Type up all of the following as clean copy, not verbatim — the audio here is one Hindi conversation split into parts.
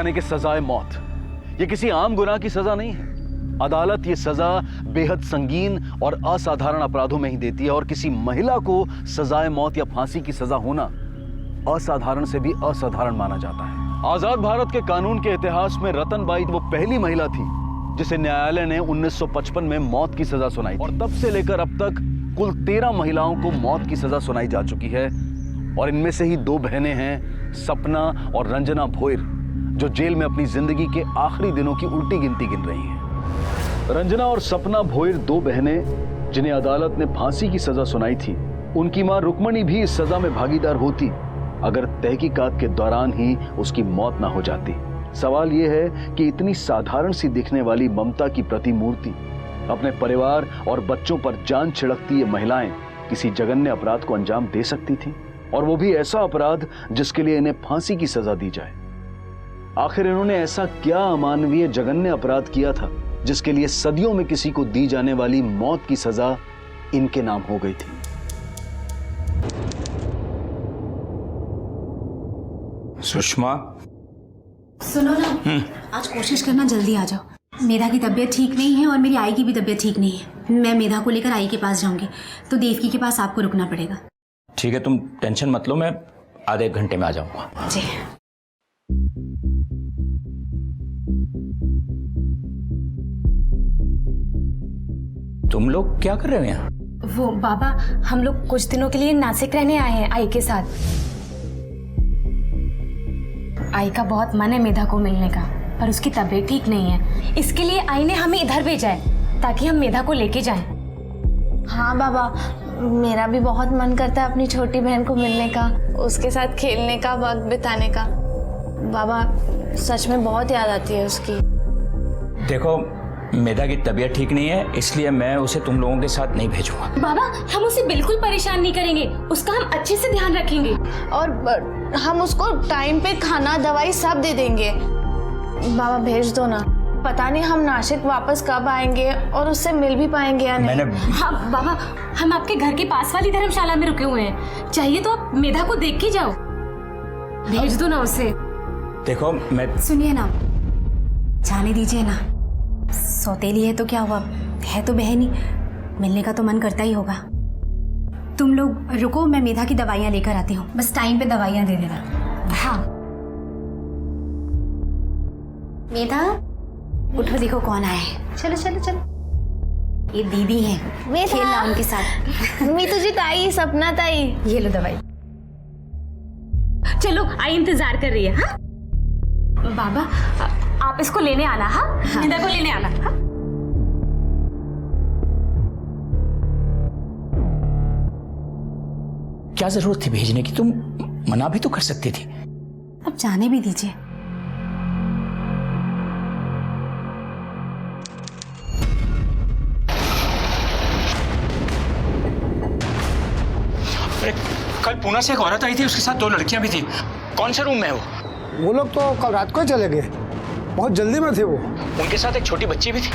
यानी कि सजाए मौत ये किसी आम गुनाह की सजा नहीं है। अदालत ये सजा बेहद संगीन और असाधारण अपराधों में ही देती है और किसी महिला को सजाए मौत या फांसी की सजा होना असाधारण से भी असाधारण माना जाता है। आजाद भारत के कानून के इतिहास में रतनबाई वो पहली महिला थी जिसे न्यायालय ने 1955 में मौत की सजा सुनाई और तब से लेकर अब तक कुल 13 महिलाओं को मौत की सजा सुनाई जा चुकी है और इनमें से ही 2 बहनें हैं, सपना और रंजना भोयर, जो जेल में अपनी जिंदगी के आखिरी दिनों की उल्टी गिनती गिन रही हैं। रंजना और सपना भोयर 2 बहनें जिन्हें अदालत ने फांसी की सजा सुनाई थी। उनकी मां रुक्मणी भी इस सजा में भागीदार होती अगर तहकीकात के दौरान ही उसकी मौत ना हो जाती। सवाल यह है कि इतनी साधारण सी दिखने वाली ममता की प्रतिमूर्ति, अपने परिवार और बच्चों पर जान छिड़कती ये महिलाएं किसी जघन्य अपराध को अंजाम दे सकती थीं, और वो भी ऐसा अपराध जिसके लिए इन्हें फांसी की सजा दी जाए। आखिर इन्होंने ऐसा क्या अमानवीय जघन्य अपराध किया था जिसके लिए सदियों में किसी को दी जाने वाली मौत की सजा इनके नाम हो गई थी। सुषमा, सुनो ना, आज कोशिश करना जल्दी आ जाओ। मेधा की तबीयत ठीक नहीं है और मेरी आई की भी तबीयत ठीक नहीं है। मैं मेधा को लेकर आई के पास जाऊंगी तो देवकी के पास आपको रुकना पड़ेगा। ठीक है, तुम टेंशन मत लो, मैं आधे 1 घंटे में आ जाऊंगा। जी। तुम लोग क्या कर रहे हो यहाँ? वो बाबा, हम लोग कुछ दिनों के लिए नासिक रहने आए हैं आई के साथ। आई का बहुत मन है मेधा को मिलने का, पर उसकी तबीयत ठीक नहीं है। इसके लिए आई ने हमें इधर भेजा है ताकि हम मेधा को लेके जाएं। हाँ बाबा, मेरा भी बहुत मन करता है अपनी छोटी बहन को मिलने का, उसके साथ खेलने का, वक्त बिताने का। बाबा सच में बहुत याद आती है उसकी। देखो, मेधा की तबीयत ठीक नहीं है, इसलिए मैं उसे तुम लोगों के साथ नहीं भेजूंगा। बाबा, हम उसे बिल्कुल परेशान नहीं करेंगे, उसका हम अच्छे से ध्यान रखेंगे और हम उसको टाइम पे खाना, दवाई सब दे देंगे। बाबा भेज दो ना, पता नहीं हम नासिक वापस कब आएंगे और उससे मिल भी पाएंगे या नहीं। हाँ बाबा, हम आपके घर के पास वाली धर्मशाला में रुके हुए हैं, चाहिए तो आप मेधा को देख के जाओ। भेज दो ना उसे। देखो, मैं सुनिए ना, जाने दीजिए ना। सौतेली है तो क्या हुआ, है तो बहन ही, मिलने का तो मन करता ही होगा। तुम लोग रुको, मैं मेधा की दवाइयाँ लेकर आती हूँ, बस टाइम पे दवाइयाँ दे देना। हाँ मेधा, उठो, देखो कौन आया है। चलो चलो चलो। ये दीदी हैं, मेधा। खेलना उनके साथ। मैं तुझे ताई, सपना ताई। ये लो दवाई। चलो, आई इंतजार कर रही है। हाँ बाबा, आप इसको लेने आना। हाँ, मेधा को लेने आना। हाँ? क्या जरूरत थी भेजने की? तुम मना भी तो कर सकती थी। अब जाने भी दीजिए। अरे, कल पूना से एक औरत आई थी, उसके साथ 2 लड़कियां भी थी। कौन से रूम में है वो लोग तो कल रात को ही चले गए, बहुत जल्दी में थे वो। उनके साथ एक छोटी बच्ची भी थी।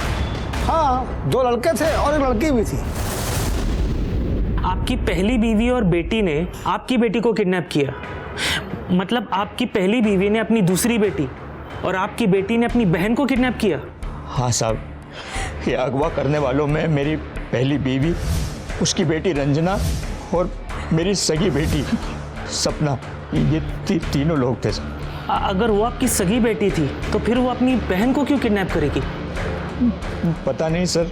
हाँ, 2 लड़के थे और एक लड़की भी थी। आपकी पहली बीवी और बेटी ने आपकी बेटी को किडनैप किया, मतलब आपकी पहली बीवी ने अपनी दूसरी बेटी और आपकी बेटी ने अपनी बहन को किडनैप किया। हाँ साहब, ये अगवा करने वालों में मेरी पहली बीवी, उसकी बेटी रंजना और मेरी सगी बेटी सपना, ये तीनों लोग थे। अगर वो आपकी सगी बेटी थी तो फिर वो अपनी बहन को क्यों किडनैप करेगी? पता नहीं सर,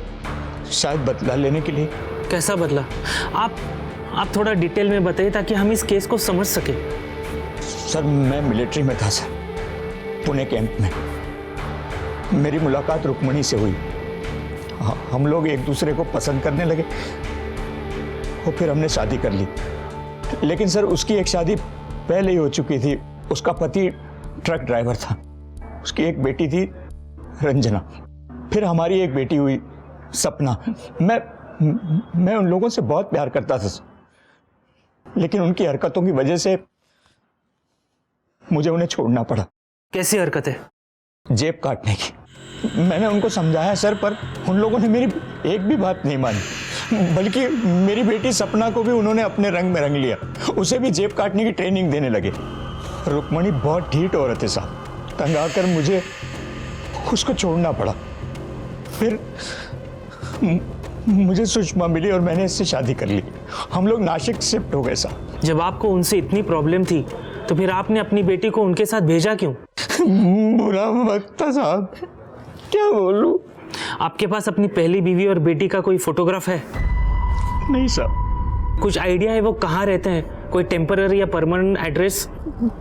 शायद बदला लेने के लिए। कैसा बदला? आप थोड़ा डिटेल में बताइए ताकि हम इस केस को समझ सके। सर, मैं मिलिट्री में था सर, पुणे कैंप में। मेरी मुलाकात रुक्मणी से हुई। हम लोग एक दूसरे को पसंद करने लगे और फिर हमने शादी कर ली। लेकिन सर, उसकी एक शादी पहले ही हो चुकी थी। उसका पति ट्रक ड्राइवर था, उसकी एक बेटी थी रंजना, फिर हमारी एक बेटी हुई सपना। मैं उन लोगों से बहुत प्यार करता था, लेकिन उनकी हरकतों की वजह से मुझे उन्हें छोड़ना पड़ा। कैसी हरकत है? जेब काटने की। मैंने उनको समझाया सर, पर उन लोगों ने मेरी एक भी बात नहीं मानी, बल्कि मेरी बेटी सपना को भी उन्होंने अपने रंग में रंग लिया। उसे भी जेब काटने की ट्रेनिंग देने लगे। रुक्मणी बहुत ढीठ औरत है साहब, तंग आकर मुझे उसको छोड़ना पड़ा। फिर मुझे सुषमा मिली और मैंने इससे शादी कर ली। हम लोग नासिक शिफ्ट हो गए साहब। जब आपको उनसे इतनी प्रॉब्लम थी तो फिर आपने अपनी बेटी को उनके साथ भेजा क्यों? बुरा वक्त था साहब, क्या बोलूं। आपके पास अपनी पहली बीवी और बेटी का कोई फोटोग्राफ है? नहीं साहब। कुछ आइडिया है वो कहाँ रहते हैं? कोई टेम्पररी या परमानेंट एड्रेस?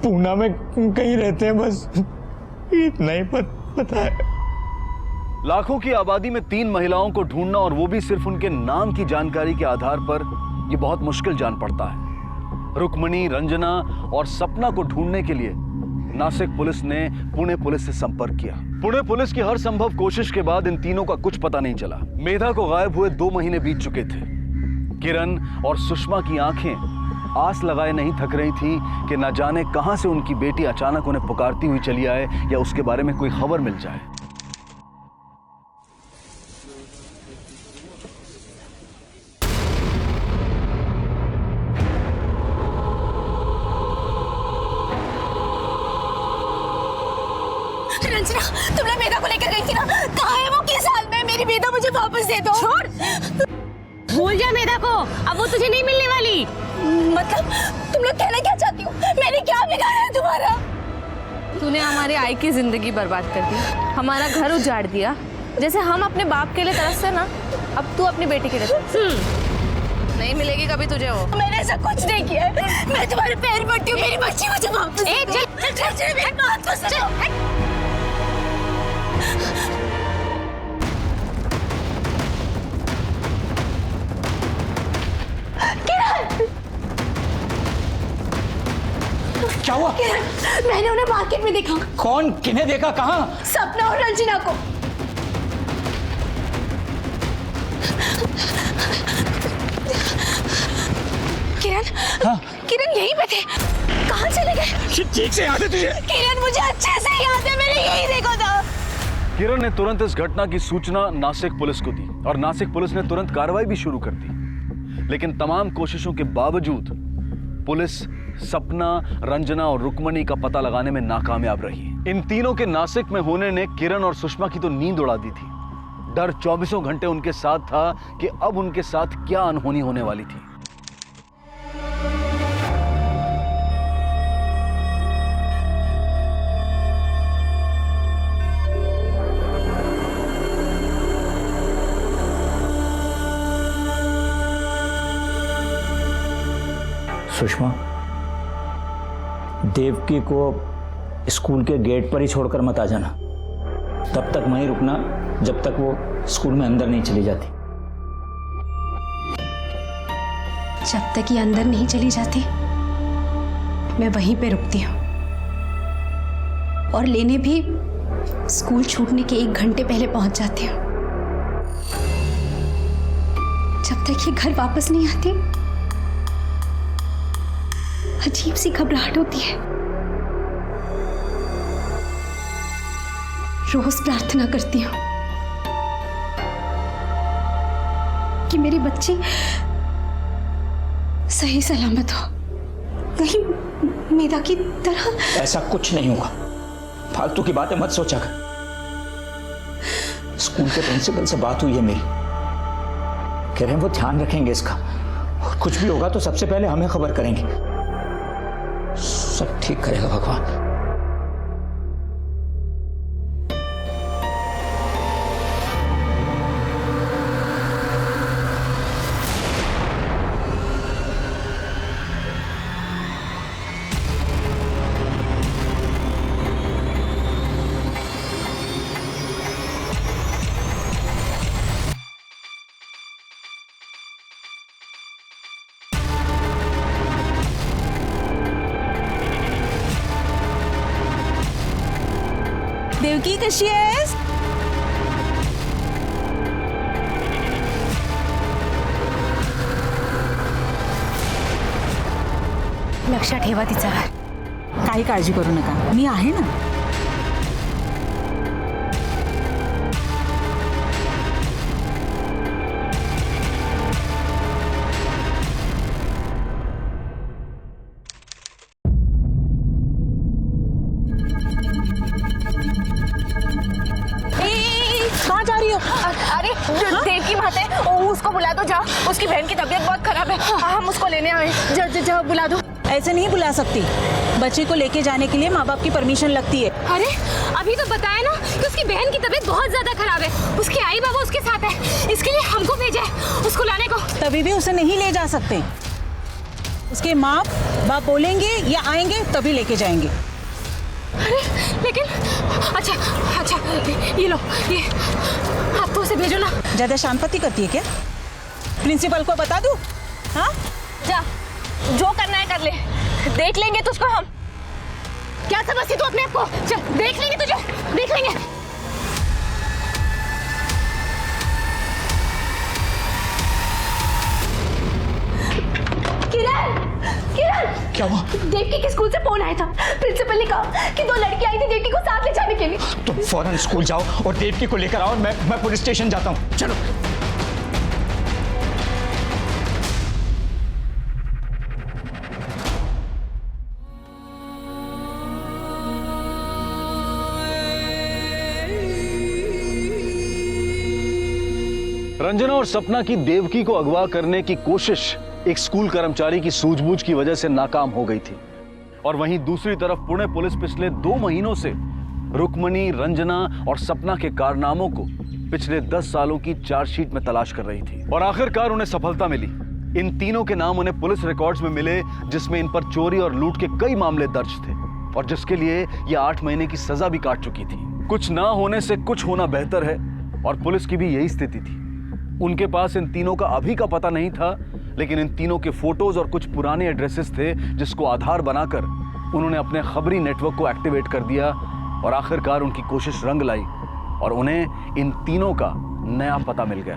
पूना में कहीं रहते हैं, बस इतना ही पता है। लाखों की आबादी में 3 महिलाओं को ढूंढना, और वो भी सिर्फ उनके नाम की जानकारी के आधार पर, यह बहुत मुश्किल जान पड़ता है। रुक्मणी, रंजना और सपना को ढूंढने के लिए नासिक पुलिस ने पुणे पुलिस से संपर्क किया। पुणे पुलिस की हर संभव कोशिश के बाद इन तीनों का कुछ पता नहीं चला। मेधा को गायब हुए 2 महीने बीत चुके थे। किरण और सुषमा की आंखें आस लगाए नहीं थक रही थी कि न जाने कहां से उनकी बेटी अचानक उन्हें पुकारती हुई चली आए या उसके बारे में कोई खबर मिल जाए। रंजना, तुम लोग मेधा को लेकर गई थी ना? कहाँ है वो? किस हाल में? मेरी मेधा मुझे वापस दे दो। छोड़, भूल जा मेधा को, अब वो तुझे नहीं मिलने वाली। मतलब तुम लोग कहना क्या चाहती हो? मैंने क्या बिगाड़ा है तुम्हारा? तूने हमारी आई की जिंदगी बर्बाद कर दी, हमारा घर उजाड़ दिया। जैसे हम अपने बाप के लिए तरसते ना, अब तू अपनी बेटी के लिए तरस। नहीं मिलेगी कभी तुझे वो। मैंने ऐसा कुछ नहीं किया है। मैं तुम्हारे पैर पड़ती हूँ, मेरी बच्ची मुझे वापस दे दो। चल, मेरी बात तो सुनो। क्या हुआ? मैंने उन्हें मार्केट में देखा। कौन? किन्हें देखा? कहाँ? सपना और रंजना को। किरण, हाँ? किरण यहीं पे थे। कहाँ चले गए? ठीक से याद है तुझे? किरण मुझे अच्छे से याद है, मैंने यही देखा था। किरण ने तुरंत इस घटना की सूचना नासिक पुलिस को दी और नासिक पुलिस ने तुरंत कार्रवाई भी शुरू कर दी। लेकिन तमाम कोशिशों के बावजूद पुलिस सपना, रंजना और रुक्मणी का पता लगाने में नाकामयाब रही। इन तीनों के नासिक में होने ने किरण और सुषमा की तो नींद उड़ा दी थी। डर 24 घंटे उनके साथ था कि अब उनके साथ क्या अनहोनी होने वाली थी। सुषमा, देवकी को स्कूल के गेट पर ही छोड़कर मत आ जाना। तब तक वहीं रुकना जब तक वो स्कूल में अंदर नहीं चली जाती। जब तक ये अंदर नहीं चली जाती मैं वहीं पे रुकती हूँ, और लेने भी स्कूल छूटने के 1 घंटे पहले पहुंच जाती हूँ। जब तक ये घर वापस नहीं आती अजीब सी घबराहट होती है। रोज प्रार्थना करती हूँ कि मेरी बच्ची सही सलामत हो, कहीं मेधा की तरह। ऐसा कुछ नहीं होगा, फालतू की बातें मत सोचा कर। स्कूल के प्रिंसिपल से बात हुई है मेरी, कह रहे हैं वो ध्यान रखेंगे इसका, और कुछ भी होगा तो सबसे पहले हमें खबर करेंगे। सब ठीक करेगा भगवान। देवकी कशी आहेस? लक्षात ठेवा तिच्यावर. काही काळजी करू नका, मी आहे ना. अरे देवकी माते, उसको बुला दो, जाओ, उसकी बहन की तबीयत बहुत खराब है, हम उसको लेने आए, जाओ बुला दो। ऐसे नहीं बुला सकती, बच्चे को लेके जाने के लिए माँ बाप की परमिशन लगती है। अरे अभी तो बताया ना कि उसकी बहन की तबीयत बहुत ज्यादा खराब है, उसके आई बाबा उसके साथ है, इसके लिए हमको भेजा है उसको लाने को। तभी भी उसे नहीं ले जा सकते, उसके माँ बाप बोलेंगे या आएंगे तभी लेके जाएंगे। अरे लेकिन अच्छा ये लो, ये आप तो उसे भेजो ना। ज्यादा शांति करती है क्या? प्रिंसिपल को बता दूं? हाँ, जा, जो करना है कर ले, देख लेंगे तुझको हम। क्या समझती तू अपने आप को? चल देख लेंगे तुझे, देख लेंगे। किरण, क्या हुआ? देवकी के स्कूल से फोन आया था, प्रिंसिपल ने कहा कि 2 लड़की आई थी देवकी को साथ ले जाने के लिए। तुम फौरन स्कूल जाओ और देवकी को लेकर आओ, मैं पुलिस स्टेशन जाता हूँ। चलो। रंजना और सपना की देवकी को अगवा करने की कोशिश एक स्कूल कर्मचारी की सूझबूझ की वजह से नाकाम हो गई थी। और वहीं दूसरी तरफ पुणे पुलिस पिछले 2 महीनों से रुक्मणी, रंजना और सपना के कारनामों को पिछले 10 सालों की चार्जशीट में तलाश कर रही थी। और आखिरकार उन्हें सफलता मिली। इन तीनों के नाम उन्हें पुलिस रिकॉर्ड्स में मिले, जिसमें इन पर चोरी और लूट के कई मामले दर्ज थे और जिसके लिए ये 8 महीने की सजा भी काट चुकी थी। कुछ ना होने से कुछ होना बेहतर है और पुलिस की भी यही स्थिति थी। उनके पास इन तीनों का अभी का पता नहीं था, लेकिन इन तीनों के फोटोज और कुछ पुराने एड्रेसेस थे जिसको आधार बनाकर उन्होंने अपने खबरी नेटवर्क को एक्टिवेट कर दिया और आखिरकार उनकी कोशिश रंग लाई और उन्हें इन तीनों का नया पता मिल गया।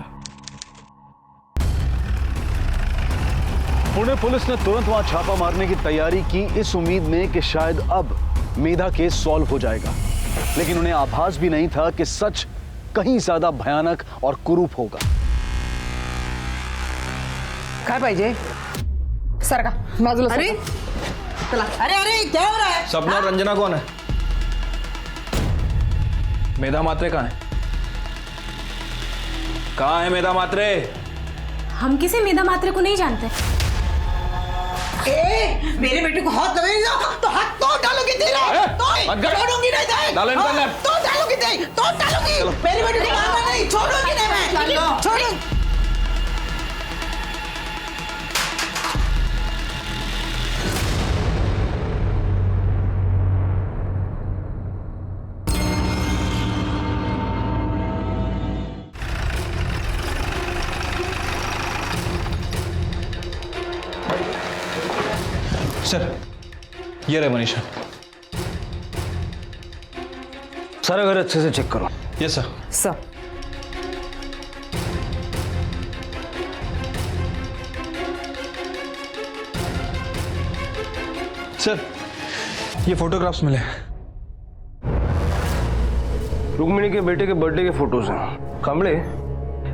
पुणे पुलिस ने तुरंत वहां छापा मारने की तैयारी की, इस उम्मीद में कि शायद अब मेधा केस सॉल्व हो जाएगा। लेकिन उन्हें आभास भी नहीं था कि सच कहीं ज्यादा भयानक और कुरूप होगा। काय पाहिजे? सरका बाजूला अरे चला, अरे क्या हो रहा है? सपना और रंजना कौन है? मेधा मात्रे कहाँ है? कहाँ है मेधा मात्रे? हम किसी मेधा मात्रे को नहीं जानते। मेरे बेटे को हाथ लगेगा तो हाथ तोड़ डालोगी तेरा, छोड़ूंगी नहीं तो डालूंगी मेरे बेटे को मारना नहीं, छोड़ूंगी नहीं मैं, छोड़ूंगी। सर, ये रहे मनीषा। सारा घर अच्छे से चेक करो। Yes sir. सर सर, ये फोटोग्राफ्स मिले। रुक्मिणी के बेटे के बर्थडे के फोटोज हैं। कांबळे,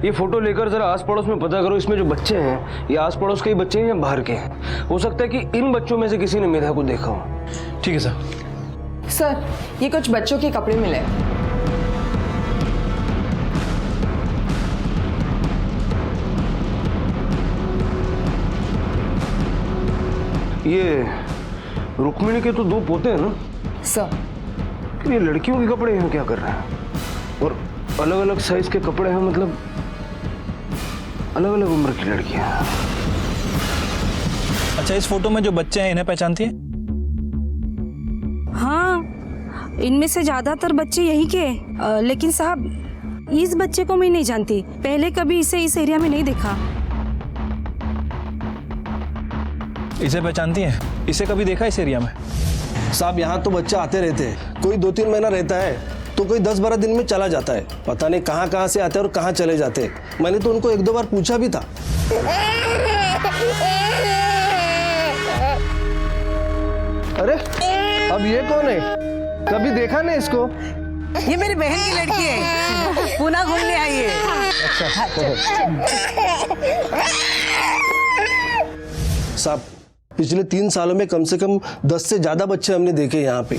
ये फोटो लेकर जरा आस पड़ोस में पता करो, इसमें जो बच्चे हैं ये आस पड़ोस के ही बच्चे हैं या बाहर के हैं। हो सकता है कि इन बच्चों में से किसी ने मेधा को देखा हो। ठीक है सर। सर, ये कुछ बच्चों के कपड़े मिले। ये रुक्मिणी के तो 2 पोते हैं ना सर। ये लड़कियों के कपड़े हैं, क्या कर रहे हैं? और अलग अलग साइज के कपड़े हैं, मतलब अलग अलग उम्र की लड़कियां। अच्छा, इस फोटो में जो बच्चे हैं इन्हें पहचानती है? हाँ, इनमें से ज्यादातर बच्चे यही के हैं। लेकिन साहब, इस बच्चे को मैं नहीं जानती, पहले कभी इसे इस एरिया में नहीं देखा। इसे पहचानती हैं? इसे कभी देखा इस एरिया में? साहब, यहाँ तो बच्चे आते रहते हैं, कोई 2-3 महीना रहता है तो कोई 10-12 दिन में चला जाता है। पता नहीं कहाँ से आते हैं और कहाँ चले जाते हैं। मैंने तो उनको 1-2 बार पूछा भी था। अरे अब ये कौन है? कभी देखा नहीं इसको। ये मेरी बहन की लड़की है, पुणे घूमने आई है। साहब, पिछले 3 सालों में कम से कम 10 से ज़्यादा बच्चे हमने देखे यहाँ पे।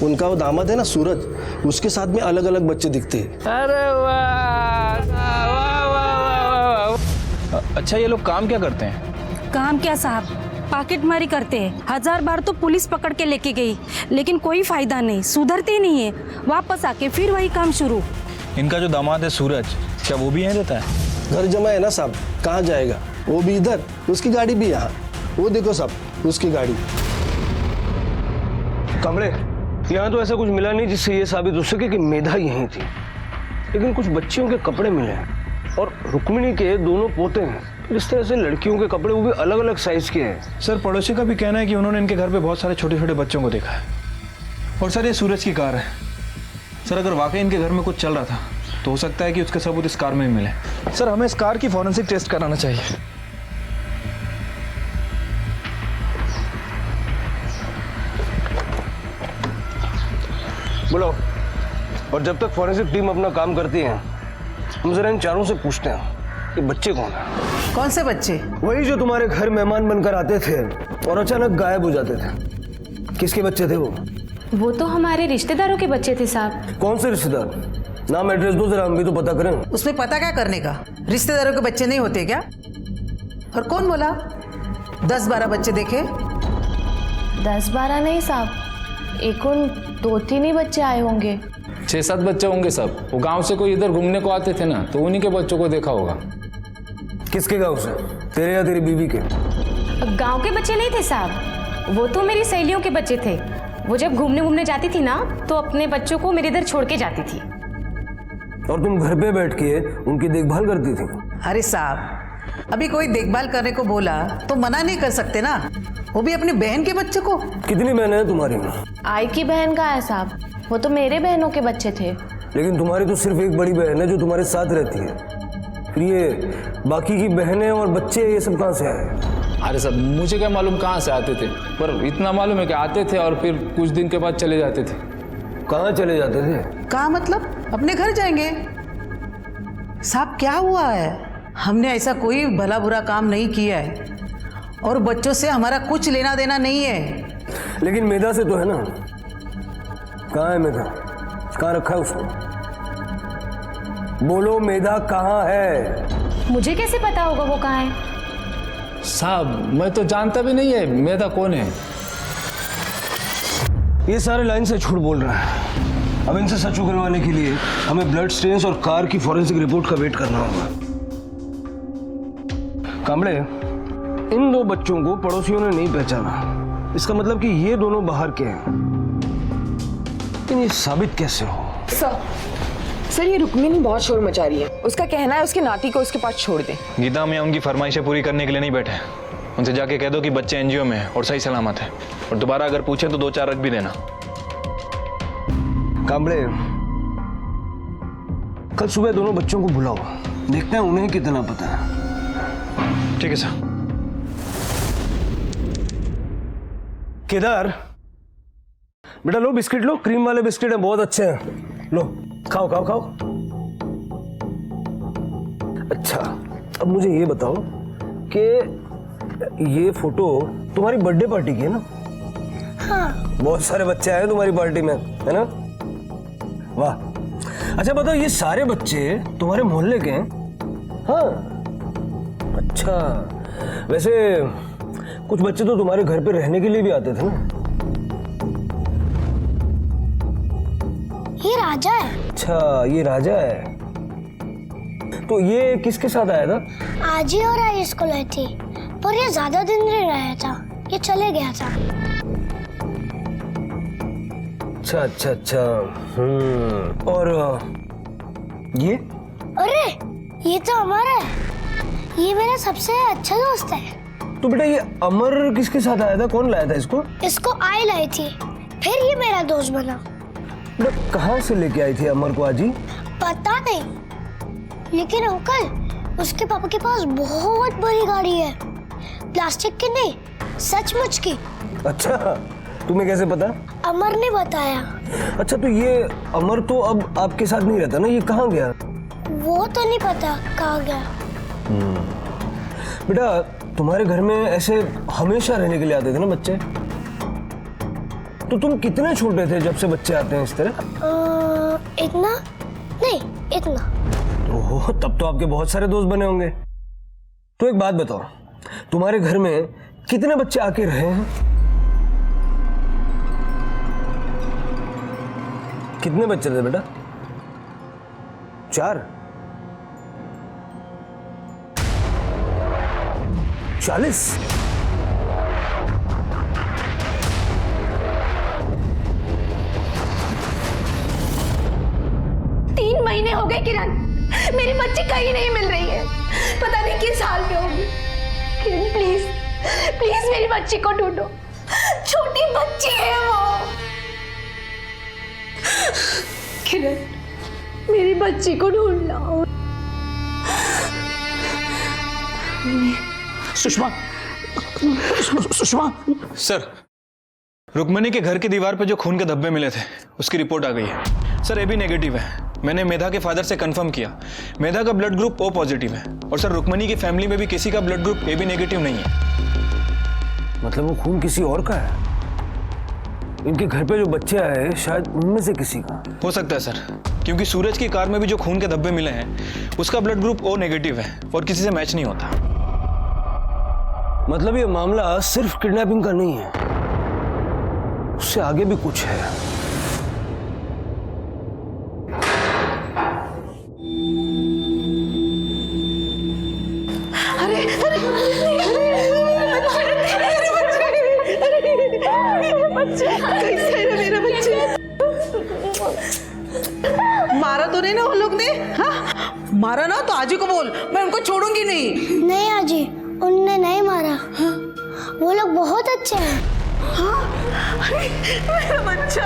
उनका वो दामाद है ना सूरज, उसके साथ में अलग अलग बच्चे दिखते हैं। अरे वाह वाह वाह वाह। अच्छा ये लोग काम क्या करते हैं? काम क्या साहब, पॉकेटमारी करते हैं। 1000 बार तो पुलिस पकड़ के लेके गई, लेकिन कोई फायदा नहीं, सुधरते ही नहीं है। वापस आके फिर वही काम शुरू। इनका जो दामाद है सूरज, क्या वो भी यहीं रहता है? घर जमा है ना साहब, कहाँ जाएगा? वो भी इधर, उसकी गाड़ी भी यहाँ। वो देखो साहब, उसकी गाड़ी। कमरे यहाँ तो ऐसा कुछ मिला नहीं जिससे ये साबित हो सके कि मेधा यहीं थी, लेकिन कुछ बच्चियों के कपड़े मिले हैं और रुक्मिणी के दोनों पोते हैं। इस तरह से लड़कियों के कपड़े, वो भी अलग अलग साइज के हैं। सर पड़ोसी का भी कहना है कि उन्होंने इनके घर पे बहुत सारे छोटे छोटे बच्चों को देखा है। और सर ये सूरज की कार है। सर अगर वाकई इनके घर में कुछ चल रहा था तो हो सकता है कि उसके सबूत इस कार में ही मिले। सर हमें इस कार की फॉरेंसिक टेस्ट कराना चाहिए। बोलो। और जब तक फॉरेंसिक टीम अपना काम करती है, हम जरा इन चारों से पूछते हैं कि बच्चे कौन है? कौन से बच्चे? वही जो तुम्हारे घर मेहमान बनकर आते थे और अचानक गायब हो जाते थे। किसके बच्चे थे वो? वो तो हमारे रिश्तेदारों के बच्चे थे साहब। कौन से रिश्तेदार? नाम एड्रेस दो जरा, हम भी तो पता करें। उसमें पता क्या करने का? रिश्तेदारों के बच्चे नहीं होते क्या? और कौन बोला 10-12 बच्चे देखे? 10-12 नहीं साहब, एक 2-3 ही बच्चे आए होंगे। 6-7 बच्चे होंगे सब। वो गांव से कोई इधर घूमने को आते थे ना, तो उन्हीं के बच्चों को देखा होगा। किसके गांव से? तेरे या तेरी बीवी के? गांव के बच्चे नहीं थे साहब, वो तो मेरी सहेलियों के बच्चे थे। वो जब घूमने जाती थी ना, तो अपने बच्चों को मेरे इधर छोड़ के जाती थी। और तुम घर पे बैठ के उनकी देखभाल करती थी? अरे साहब, अभी कोई देखभाल करने को बोला तो मना नहीं कर सकते ना, वो भी अपनी बहन के बच्चे को। कितनी बहनें हैं तुम्हारी में? आई की बहन का है साहब, वो तो मेरे बहनों के बच्चे थे। लेकिन तुम्हारी तो सिर्फ एक बड़ी बहन है जो तुम्हारे साथ रहती है। फिर ये बाकी की बहनें और बच्चे ये सब कहाँ से आए? अरे सब मुझे क्या मालूम कहाँ से आते थे, पर इतना मालूम है कि आते थे और फिर कुछ दिन के बाद चले जाते थे। कहाँ चले जाते थे? कहाँ मतलब? अपने घर जाएंगे। साहब क्या हुआ है? हमने ऐसा कोई भला बुरा काम नहीं किया है और बच्चों से हमारा कुछ लेना देना नहीं है। लेकिन मेधा से तो है ना। कहाँ है मेधा? कहाँ रखा है उसको? बोलो, मेधा कहाँ है? मुझे कैसे पता होगा वो कहाँ है? साहब मैं तो जानता भी नहीं है मेधा कौन है। ये सारे लाइन से झूठ बोल रहा है। अब इनसे सच उगलवाने के लिए हमें ब्लड स्टेन्स और कार की फॉरेंसिक रिपोर्ट का वेट करना होगा। कांबड़े, इन 2 बच्चों को पड़ोसियों ने नहीं पहचाना, इसका मतलब कि ये दोनों बाहर के हैं। लेकिन ये साबित कैसे हो? सर ये रुक्मिणी बहुत शोर मचा रही है। उसका कहना है उसके नाती को उसके पास छोड़ दे। गीता हम यहाँ उनकी फरमाइशें पूरी करने के लिए नहीं बैठे। उनसे जाके कह दो कि बच्चे एनजीओ में हैं और सही सलामत है, और दोबारा अगर पूछे तो 2-4 रख भी देना। कांबड़े, कल सुबह दोनों बच्चों को बुलाओ, देखते हैं उन्हें कितना पता है। ठीक है सर। केदार बेटा, लो बिस्किट लो, क्रीम वाले बिस्किट हैं, बहुत अच्छे हैं। लो खाओ खाओ खाओ। अच्छा, अब मुझे ये बताओ कि ये फोटो तुम्हारी बर्थडे पार्टी की है ना? हाँ। बहुत सारे बच्चे आए तुम्हारी पार्टी में, है ना? वाह। अच्छा बताओ, ये सारे बच्चे तुम्हारे मोहल्ले के हैं? हाँ। अच्छा, वैसे कुछ बच्चे तो तुम्हारे घर पे रहने के लिए भी आते थे ना? ये राजा है। अच्छा, ये राजा है। तो ये किसके साथ आया था? आज ही और आई स्कूल आई थी, पर ये ज्यादा दिन नहीं रहा था, ये चले गया था। अच्छा अच्छा अच्छा। और ये? अरे ये तो अमर है, ये मेरा सबसे अच्छा दोस्त है। तो बेटा ये अमर किसके साथ आया था? कौन लाया था इसको? इसको आई लाई थी, फिर ये मेरा दोस्त बना। बेटा कहाँ से लेके आई थी अमर को आज ही? पता नहीं, लेकिन अंकल उसके पापा के पास बहुत बड़ी गाड़ी है, प्लास्टिक की नहीं, सचमुच की। अच्छा, तुम्हें कैसे पता? अमर ने बताया। अच्छा, तो ये अमर तो अब आपके साथ नहीं रहता ना, ये कहाँ गया? वो तो नहीं पता कहाँ गया। बेटा तुम्हारे घर में ऐसे हमेशा रहने के लिए आते थे ना बच्चे? तो तुम कितने छोटे थे जब से बच्चे आते हैं इस तरह? इतना नहीं, इतना। ओह, तब तो आपके बहुत सारे दोस्त बने होंगे। तो एक बात बताओ, तुम्हारे घर में कितने बच्चे आके रहे हैं? कितने बच्चे थे बेटा? 4? 40? तीन महीने हो गए किरण, मेरी बच्ची कहीं नहीं मिल रही है। पता नहीं किस हाल में होगी। किरण प्लीज प्लीज मेरी बच्ची को ढूंढो, छोटी बच्ची है वो। किरण मेरी बच्ची को ढूंढ लाओ। सुषमा, सुषमा। सर, रुक्मणी के घर की दीवार पे जो खून के धब्बे मिले थे उसकी रिपोर्ट आ गई है। सर AB नेगेटिव है। मैंने मेधा के फादर से कंफर्म किया, मेधा का ब्लड ग्रुप O पॉजिटिव है। और सर, रुक्मणी की फैमिली में भी किसी का ब्लड ग्रुप AB नेगेटिव नहीं है। मतलब वो खून किसी और का है? इनके घर पे जो बच्चे आए शायद उनमें से किसी का हो सकता है सर, क्योंकि सूरज की कार में भी जो खून के धब्बे मिले हैं उसका ब्लड ग्रुप O नेगेटिव है और किसी से मैच नहीं होता। मतलब ये मामला सिर्फ किडनैपिंग का नहीं है, उससे आगे भी कुछ है। मारा तो नहीं ना उन लोग ने? हाँ? मारा ना तो आजी को बोल, मैं उनको छोड़ूंगी नहीं। नहीं आजी, उनने नहीं मारा। वो लोग बहुत अच्छे हैं। मेरा बच्चा।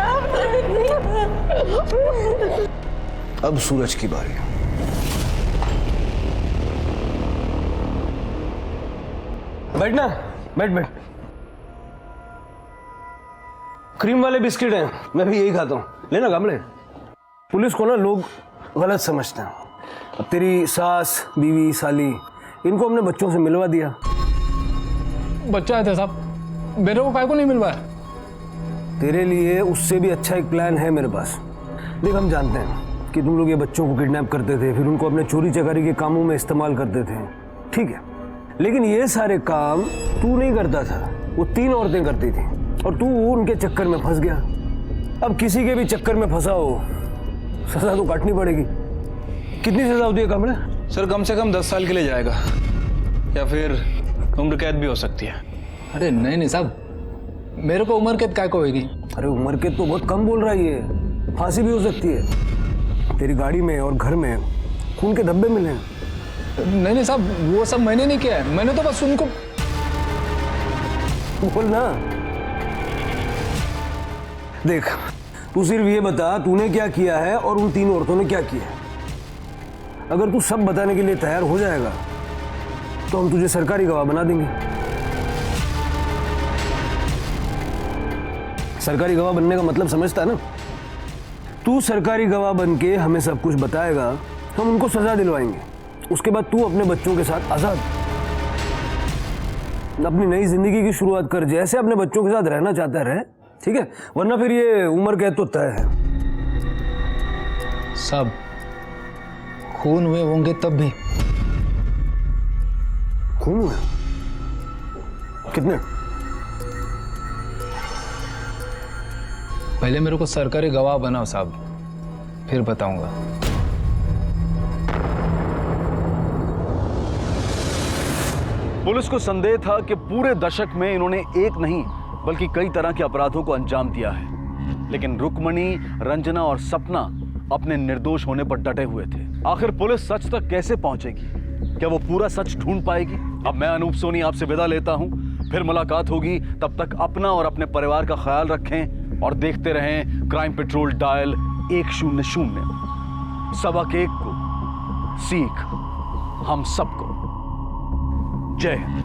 अब सूरज की बारी। बैठना, बैठ। क्रीम वाले बिस्किट हैं, मैं भी यही खाता हूँ। लेना कामले। पुलिस को ना लोग गलत समझते हैं। अब तेरी सास, बीवी, साली, इनको हमने बच्चों से मिलवा दिया। बच्चा आया था साहब, मेरे को काय को नहीं मिलवाया? तेरे लिए उससे भी अच्छा एक प्लान है मेरे पास। देख, हम जानते हैं कि तुम लोग ये बच्चों को किडनैप करते थे, फिर उनको अपने चोरी चकारी के कामों में इस्तेमाल करते थे, ठीक है। लेकिन ये सारे काम तू नहीं करता था, वो 3 औरतें करती थी और तू उनके चक्कर में फंस गया। अब किसी के भी चक्कर में फंसा हो, सजा तो काटनी पड़ेगी। कितनी सजा होती है कमरे? सर, कम से कम 10 साल के लिए जाएगा या फिर उम्र कैद भी हो सकती है। अरे नहीं साहब, मेरे को उम्र कैद काय को होगी? अरे उम्र कैद तो बहुत कम बोल रहा है ये, फांसी भी हो सकती है। तेरी गाड़ी में और घर में खून के धब्बे मिले हैं। नहीं साहब, वो सब मैंने नहीं किया है, मैंने तो बस उनको। बोल ना। देख, तू सिर्फ ये बता तूने क्या किया है और उन 3 औरतों ने क्या किया है। अगर तू सब बताने के लिए तैयार हो जाएगा तो हम तुझे सरकारी गवाह बना देंगे। सरकारी गवाह बनने का मतलब समझता है ना? तू सरकारी गवाह बन के हमें सब कुछ बताएगा, हम उनको सजा दिलवाएंगे। उसके बाद तू अपने बच्चों के साथ आजाद अपनी नई जिंदगी की शुरुआत कर, जैसे अपने बच्चों के साथ रहना चाहता रहे, ठीक है? वरना फिर ये उम्र कैद तो तय है। सब खून हुए होंगे तब भी। खून हुए? कितने? पहले मेरे को सरकारी गवाह बनाओ साहब, फिर बताऊंगा। पुलिस को संदेह था कि पूरे दशक में इन्होंने एक नहीं बल्कि कई तरह के अपराधों को अंजाम दिया है, लेकिन रुक्मणी, रंजना और सपना अपने निर्दोष होने पर डटे हुए थे। आखिर पुलिस सच तक कैसे पहुंचेगी? क्या वो पूरा सच ढूंढ पाएगी? अब मैं अनूप सोनी आपसे विदा लेता हूं, फिर मुलाकात होगी। तब तक अपना और अपने परिवार का ख्याल रखें और देखते रहें क्राइम पेट्रोल डायल 100। सबक एक को, सीख हम सबको। जय हिंद।